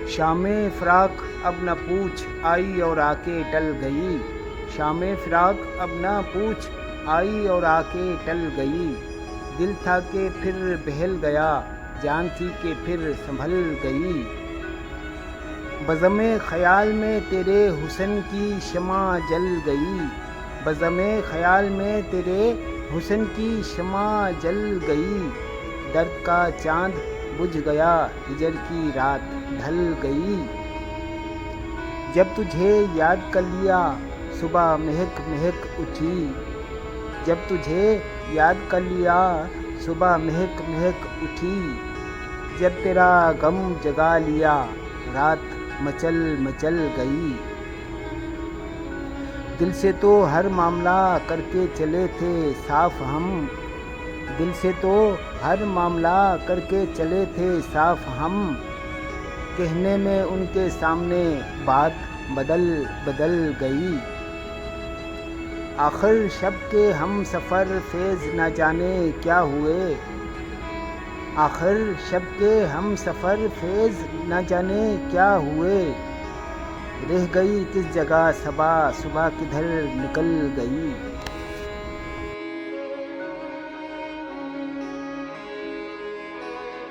شام فراق اب نہ پوچھ آئی اور آ کے ٹل گئی، شام فراق اب نہ پوچھ آئی اور آ کے ٹل گئی، دل تھا کہ پھر بہل گیا، جان تھی کہ پھر سنبھل گئی، بزم خیال میں تیرے حسن کی شمع جل گئی، بزم خیال میں تیرے حسن کی شمع جل گئی، درد کا چاند بجھ گیا، ہجر کی رات ڈھل گئی، جب تجھے یاد کر لیا صبح مہک مہک اٹھی، جب تجھے یاد کر لیا صبح مہک مہک اٹھی، جب تیرا غم جگا لیا رات مچل مچل گئی، دل سے تو ہر معاملہ کر کے چلے تھے صاف ہم، دل سے تو ہر معاملہ کر کے چلے تھے صاف ہم، کہنے میں ان کے سامنے بات بدل بدل گئی، آخر شب کے ہم سفر فیض نہ جانے کیا ہوئے، آخر شب کے ہم سفر فیض نہ جانے کیا ہوئے، رہ گئی کس جگہ صبح صبح کدھر نکل گئی۔